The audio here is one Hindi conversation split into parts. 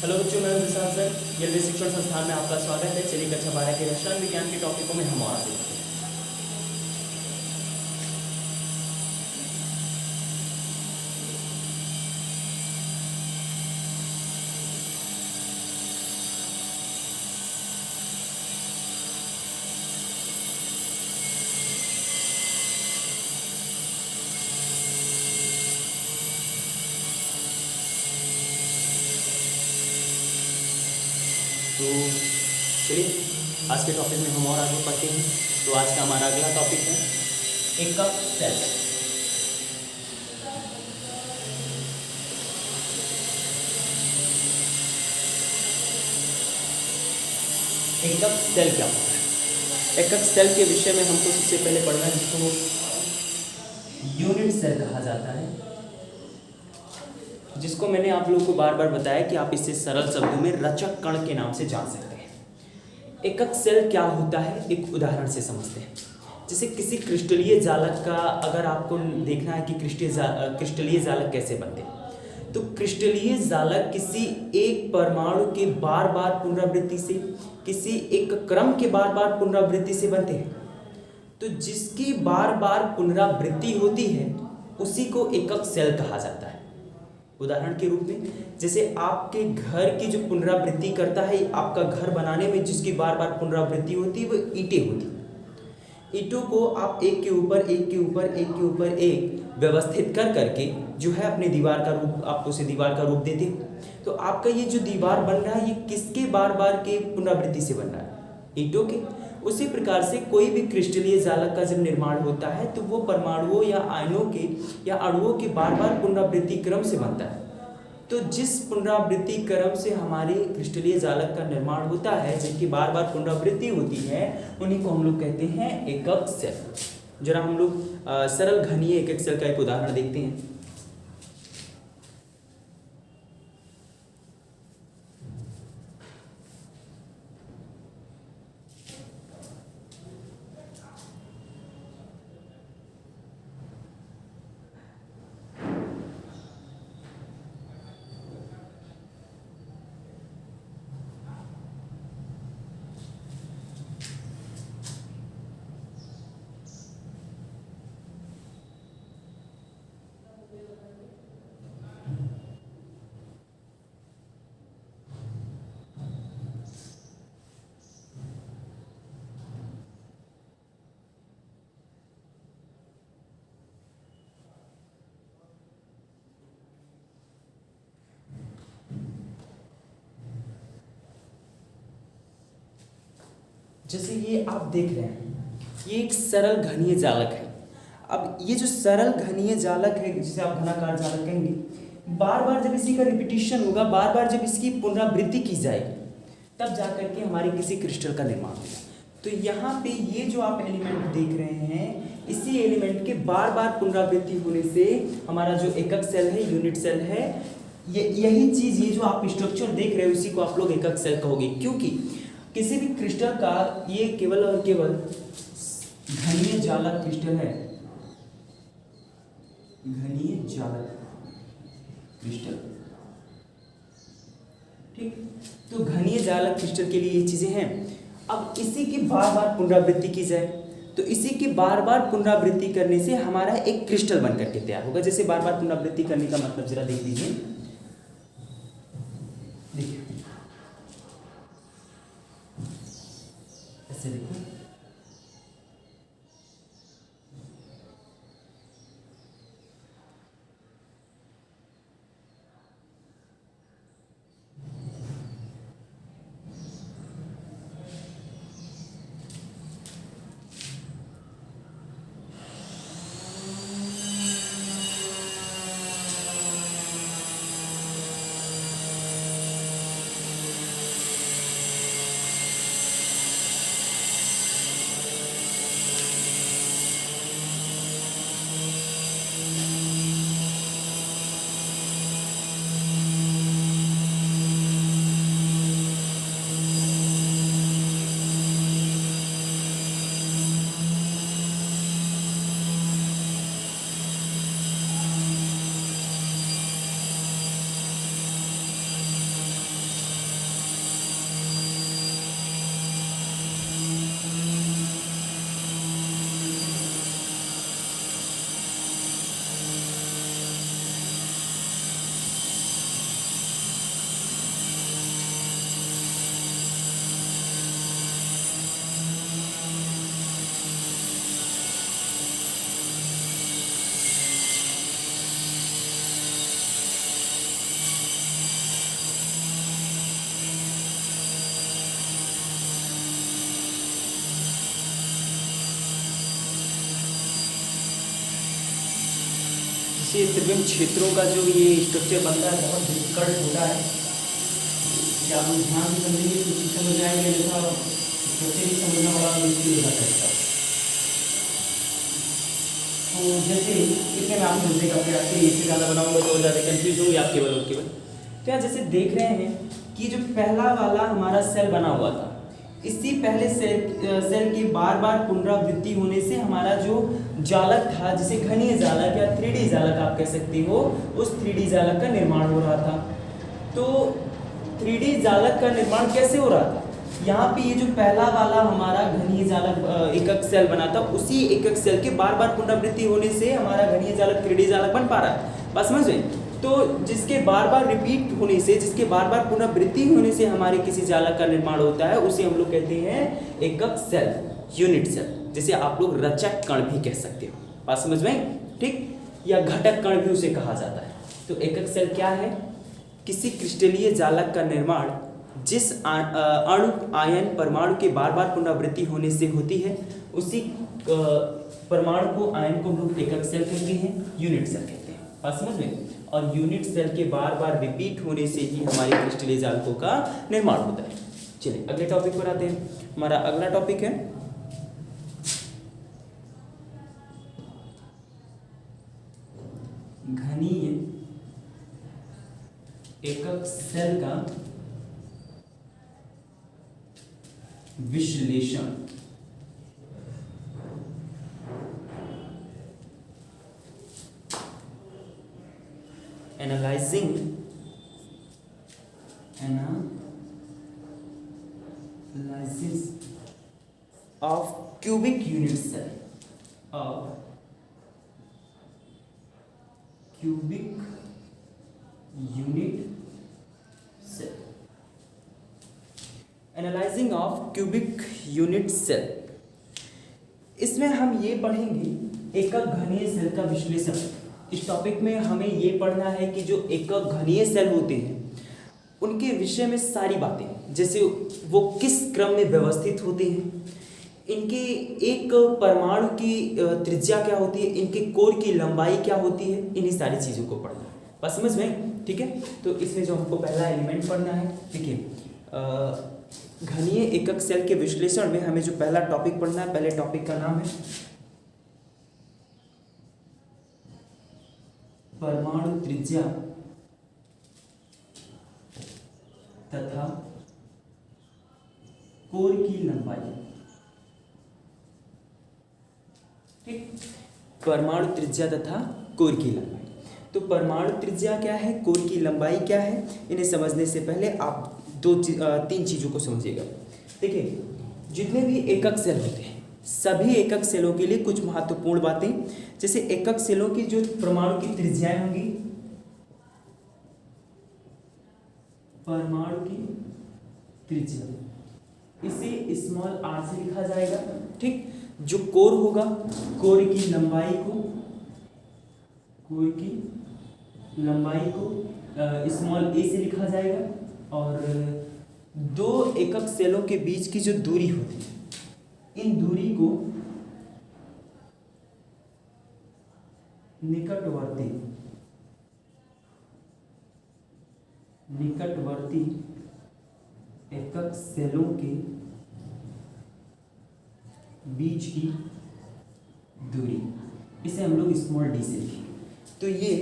हेलो बच्चों, मैं विशाल सर। रेलवे शिक्षण संस्थान में आपका स्वागत है। चलिए कक्षा 12 के रसायन विज्ञान के टॉपिकों में हम और आगे बढ़ते हैं। तो चलिए आज के टॉपिक में हम और आगे बढ़ते हैं। तो आज का हमारा अगला टॉपिक है एकक सेल। एकक सेल क्या होता है? एकक सेल के विषय में हमको सबसे पहले पढ़ना है, जिसको यूनिट सेल कहा जाता है, जिसको मैंने आप लोगों को बार बार बताया कि आप इसे सरल शब्दों में रचक कण के नाम से जान सकते हैं। एकक सेल क्या होता है, एक उदाहरण से समझते हैं। जैसे किसी क्रिस्टलीय जालक का अगर आपको देखना है कि क्रिस्टलीय जालक कैसे बनते हैं, तो क्रिस्टलीय जालक किसी एक परमाणु के बार बार पुनरावृत्ति से, किसी एक क्रम के बार बार पुनरावृत्ति से बनते हैं। तो जिसकी बार बार पुनरावृत्ति होती है उसी को एकक सेल कहा जाता है। उदाहरण के रूप में, जैसे आपके घर की जो पुनरावृत्ति करता है, आपका घर बनाने में जिसकी बार बार पुनरावृत्ति होती है वो ईंटें होती हैं। ईंटों को आप एक के ऊपर एक के ऊपर एक के ऊपर एक व्यवस्थित कर करके जो है अपने दीवार का रूप, आप उसे दीवार का रूप देते हो। तो आपका ये जो दीवार बन रहा है, ये किसके बार बार के पुनरावृत्ति से बन रहा है? ईंटों के। उसी प्रकार से कोई भी क्रिस्टलीय जालक का जब निर्माण होता है तो वो परमाणुओं या आयनों के या अणुओं के बार बार पुनरावृत्ति क्रम से बनता है। तो जिस पुनरावृत्ति क्रम से हमारे क्रिस्टलीय जालक का निर्माण होता है, जिनकी बार बार पुनरावृत्ति होती है, उन्हीं को हम लोग कहते हैं एकक सेल। जरा हम लोग सरल घनीय एकक सेल का एक उदाहरण देखते हैं। जैसे ये आप देख रहे हैं, ये एक सरल घनीय जालक है। अब ये जो सरल घनीय जालक है, जिसे आप घनाकार जालक कहेंगे, बार बार जब इसी का रिपीटिशन होगा, बार बार जब इसकी पुनरावृत्ति की जाएगी, तब जाकर के हमारे किसी क्रिस्टल का निर्माण होगा। तो यहाँ पे ये जो आप एलिमेंट देख रहे हैं, इसी एलिमेंट के बार बार पुनरावृत्ति होने से हमारा जो एकक सेल है, यूनिट सेल है, यही चीज़, ये जो आप स्ट्रक्चर देख रहे हो, इसी को आप लोग एकक सेल कहोगे। क्योंकि किसी भी क्रिस्टल का ये केवल और केवल घनीय जालक क्रिस्टल है, घनीय जालक क्रिस्टल। ठीक, तो घनीय जालक क्रिस्टल के लिए ये चीजें हैं। अब इसी की बार बार पुनरावृत्ति की जाए तो इसी की बार बार पुनरावृत्ति करने से हमारा एक क्रिस्टल बनकर के तैयार होगा। जैसे बार बार पुनरावृत्ति करने का मतलब जरा देख लीजिए, देखिए ऐसे देखो, ये त्रिविम क्षेत्रों का जो ये स्ट्रक्चर बनता है बहुत डिफिकल्ट होता है। कि आप लोग ध्यान से समझेंगे तो ठीक समझ आएंगे, अन्यथा स्ट्रक्चर ही समझना बड़ा मुश्किल हो जाता है इसका। तो जैसे कितने में आप समझेगा कि आपके इससे ज़्यादा बनाऊंगा तो और ज़्यादा कंफ्यूज होंगे आप केवल और केवल। तो यहाँ जैसे देख रहे हैं कि जो पहला वाला हमारा सेल बना हुआ था, इसी पहले सेल की बार बार पुनरावृत्ति होने से हमारा जो जालक था, जिसे घनीय जालक या 3D जालक आप कह सकते हो, उस 3D जालक का निर्माण हो रहा था। तो 3D जालक का निर्माण कैसे हो रहा था? यहाँ पे ये जो पहला वाला हमारा घनीय जालक एकक सेल बना था, उसी एकक सेल के बार बार पुनरावृत्ति होने से हमारा घनीय जालक 3D जालक बन पा रहा है। बात समझ में? तो जिसके बार बार रिपीट होने से, जिसके बार बार पुनरावृत्ति होने से हमारे किसी जालक का निर्माण होता है, उसे हम लोग कहते हैं एकक सेल, यूनिट सेल, जिसे आप लोग रचक कण भी कह सकते हो। बात समझ में? ठीक, या घटक कण भी उसे कहा जाता है। तो एकक सेल क्या है? किसी क्रिस्टलीय जालक का निर्माण जिस अणु, आयन, परमाणु के बार बार पुनरावृत्ति होने से होती है, उसी परमाणु को, आयन को हम लोग एकक सेल कहते हैं, यूनिट सेल कहते हैं। बात समझ में? और यूनिट सेल के बार बार रिपीट होने से ही हमारे क्रिस्टलीय जालकों का निर्माण होता है। चलिए अगले टॉपिक पर आते हैं। हमारा अगला टॉपिक है घनीय एकक सेल का विश्लेषण। Analysis of cubic unit cell, analysing of cubic unit cell. इसमें हम ये पढ़ेंगे एकक घनीय सेल का विश्लेषण। इस टॉपिक में हमें ये पढ़ना है कि जो एकक घनीय सेल होते हैं उनके विषय में सारी बातें, जैसे वो किस क्रम में व्यवस्थित होते हैं, इनके एक परमाणु की त्रिज्या क्या होती है, इनके कोर की लंबाई क्या होती है, इन्हीं सारी चीज़ों को पढ़ना है। बस समझ में? ठीक है। तो इसमें जो हमको पहला एलिमेंट पढ़ना है, देखिए घनीय एकक सेल के विश्लेषण में हमें जो पहला टॉपिक पढ़ना है, पहले टॉपिक का नाम है परमाणु त्रिज्या तथा कोर की लंबाई। ठीक, परमाणु त्रिज्या तथा कोर की लंबाई। तो परमाणु त्रिज्या क्या है, कोर की लंबाई क्या है, इन्हें समझने से पहले आप तीन चीजों को समझिएगा। देखिए जितने भी एकक सेल होते हैं, सभी एकक सेलों के लिए कुछ महत्वपूर्ण बातें, जैसे एकक सेलों की जो परमाणु की त्रिज्याएं होंगी, परमाणु की त्रिज्या इसे स्मॉल r से लिखा जाएगा। ठीक, जो कोर होगा, कोर की लंबाई को स्मॉल a से लिखा जाएगा। और दो एकक सेलों के बीच की जो दूरी होती है, इन दूरी को निकटवर्ती एकक सेलों के बीच की दूरी, इसे हम लोग स्मॉल डी से लिखेंगे। तो ये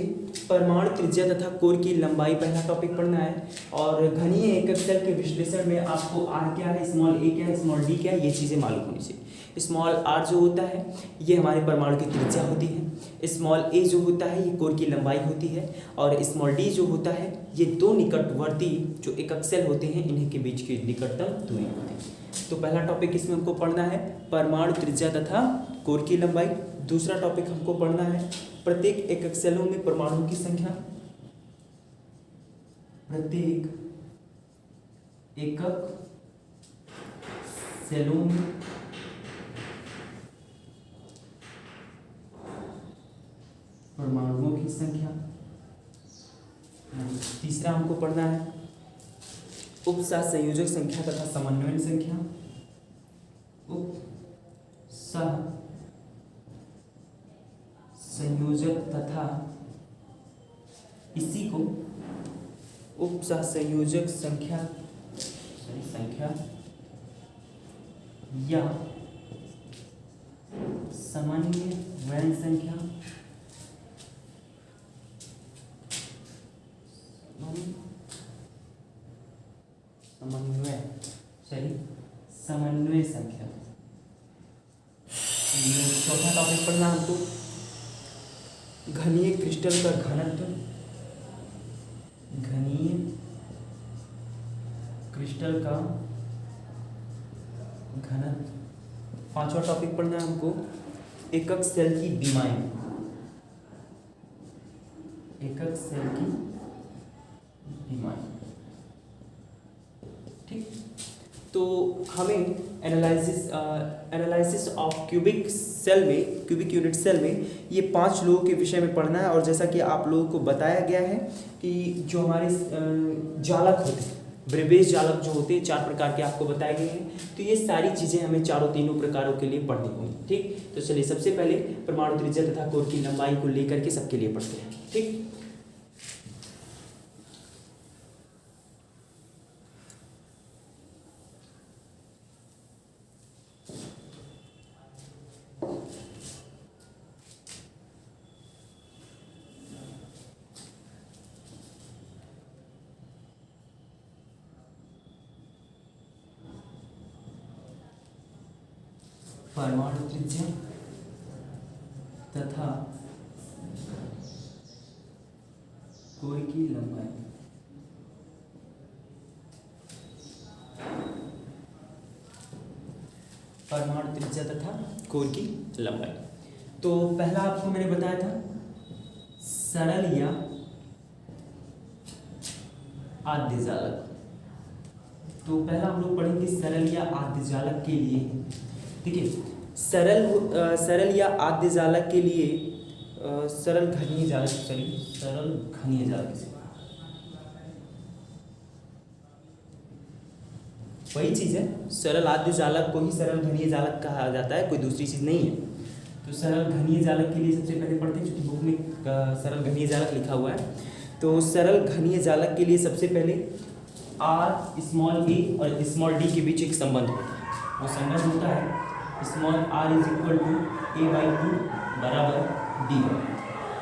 परमाणु त्रिज्या तथा कोर की लंबाई पहला टॉपिक पढ़ना है। और घनीय एकक सेल के विश्लेषण में आपको आर क्या है, स्मॉल ए क्या है, स्मॉल डी क्या है, ये चीज़ें मालूम होनी चाहिए। स्मॉल आर जो होता है ये हमारे परमाणु की त्रिज्या होती है, स्मॉल ए जो होता है ये कोर की लंबाई होती है, और स्मॉल डी जो होता है ये दो निकटवर्ती जो एकक सेल होते हैं इन्हीं के बीच की निकटतम दूरी होती है। तो पहला टॉपिक इसमें हमको पढ़ना है परमाणु त्रिज्या तथा कोर की लंबाई। दूसरा टॉपिक हमको पढ़ना है प्रत्येक एकक सेलों में परमाणुओं की संख्या, प्रत्येक एकक सेलों में परमाणुओं की संख्या। तीसरा हमको पढ़ना है उपसह संयोजक संख्या तथा समन्वयन संख्या, उपसह संयोजक तथा इसी को उपसहसंयोजक संख्या या समन्वय संख्या समन्वय संख्या। चौथा टॉपिक पढ़ना हमको घनीय क्रिस्टल का घनत्व, घनीय क्रिस्टल का घनत्व। पांचवा टॉपिक पढ़ना है हमको एकक सेल की बीमाएं, एकक सेल की बीमाएं। ठीक, तो हमें एनालिसिस ऑफ क्यूबिक सेल में, क्यूबिक यूनिट सेल में ये 5 लोगों के विषय में पढ़ना है। और जैसा कि आप लोगों को बताया गया है कि जो हमारे जालक होते हैं, ब्रेबेज जालक जो होते हैं 4 प्रकार के आपको बताए गए हैं। तो ये सारी चीज़ें हमें तीनों प्रकारों के लिए पढ़नी होंगी। ठीक, तो चलिए सबसे पहले परमाणु त्रिज्या तथा कोर की लंबाई को लेकर के सबके लिए पढ़ते हैं। ठीक, परमाणु त्रिज्या तथा कोर की लंबाई। परमाणु त्रिज्या तथा कोर की लंबाई। तो पहला आपको मैंने बताया था सरल या आद्य जालक। तो पहला हम लोग पढ़ेंगे सरल या आद्य जालक के लिए। ठीक है, सरल या आद्य जालक के लिए सरल घनीय जालक, सरल घनीय जालक से वही चीज़ है। सरल आद्य जालक को ही सरल घनीय जालक कहा जाता है, कोई दूसरी चीज़ नहीं है। तो सरल घनीय जालक के लिए सबसे पहले पढ़ते हैं, क्योंकि बुक में सरल घनीय जालक लिखा हुआ है। तो सरल घनीय जालक के लिए सबसे पहले r स्मॉल a और स्मॉल d के बीच एक संबंध होता है। वो संबंध होता है small r is equal to a/2 बराबर d।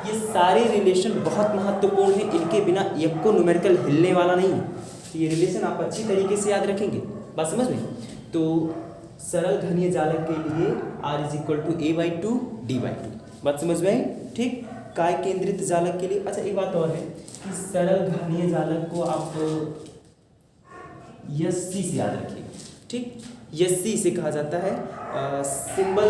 ये सारे रिलेशन बहुत महत्वपूर्ण हैं, इनके बिना एक को न्यूमेरिकल हिलने वाला नहीं है। तो ये रिलेशन आप अच्छी तरीके से याद रखेंगे, बात समझ में। तो सरल घनीय जालक के लिए r is equal to a/2 d/2, बात समझ में आई। ठीक, काय केंद्रित जालक के लिए, अच्छा एक बात और है कि सरल घनीय जालक को आप SC से याद रखिएगा। ठीक, SC से कहा जाता है सिंपल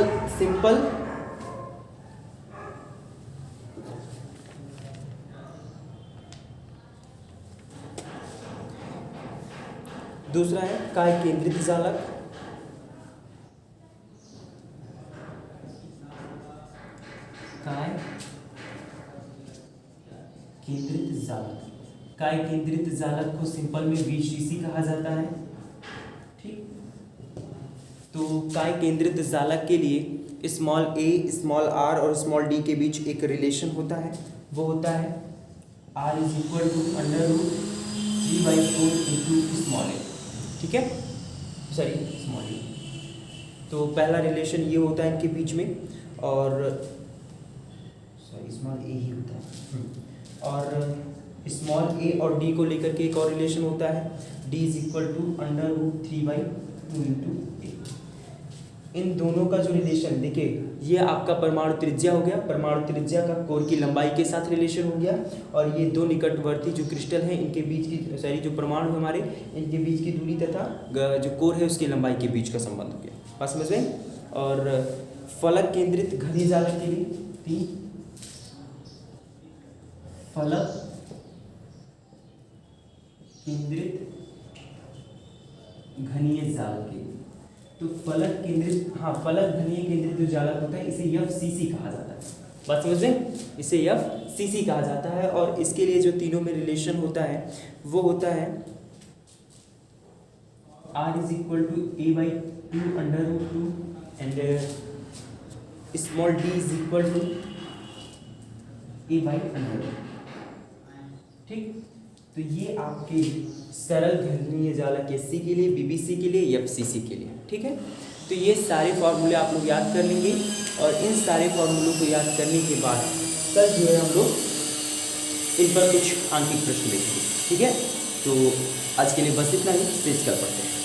दूसरा है काय केंद्रित जालक, काय केंद्रित जालक। काय केंद्रित जालक को सिंपल में VCC कहा जाता है। ठीक, तो काय केंद्रित जालक के लिए स्मॉल a, स्मॉल r और स्मॉल d के बीच एक रिलेशन होता है, वो होता है r is equal to √3/4 into small a। ठीक है, सॉरी स्मॉल a। तो पहला रिलेशन ये होता है इनके बीच में, और सॉरी स्मॉल a ही होता है। और स्मॉल a और d को लेकर के एक और रिलेशन होता है d is equal to √3/2 into a। इन दोनों का जो रिलेशन देखिए, ये आपका परमाणु त्रिज्या हो गया, परमाणु त्रिज्या का कोर की लंबाई के साथ रिलेशन हो गया। और ये दो निकटवर्ती जो क्रिस्टल हैं इनके बीच की, सॉरी जो परमाणु हमारे, इनके बीच की दूरी तथा जो कोर है उसकी लंबाई के बीच का संबंध हो गया, बात समझ में। और फलक केंद्रित घनीय जालक के लिए फलक केंद्रित घनीय जालक के लिए, तो फलक केंद्रित, हाँ फलक घनीय केंद्रित जो जालक होता है इसे FCC कहा जाता है, बात समझ में, इसे FCC कहा जाता है। और इसके लिए जो तीनों में रिलेशन होता है वो होता है r is equal to a/2 √2 and small d is equal to a/2। ठीक। तो ये आपके सरल घर्षणीय जालक एससी के लिए, बीबीसी के लिए, एफसीसी के लिए, ठीक है। तो ये सारे फॉर्मूले आप लोग याद कर लेंगे और इन सारे फॉर्मूलों को याद करने के बाद कल जो है हम लोग इन पर कुछ आंकिक प्रश्न देखेंगे, ठीक है। तो आज के लिए बस इतना ही, स्टेज कल पढ़ते हैं।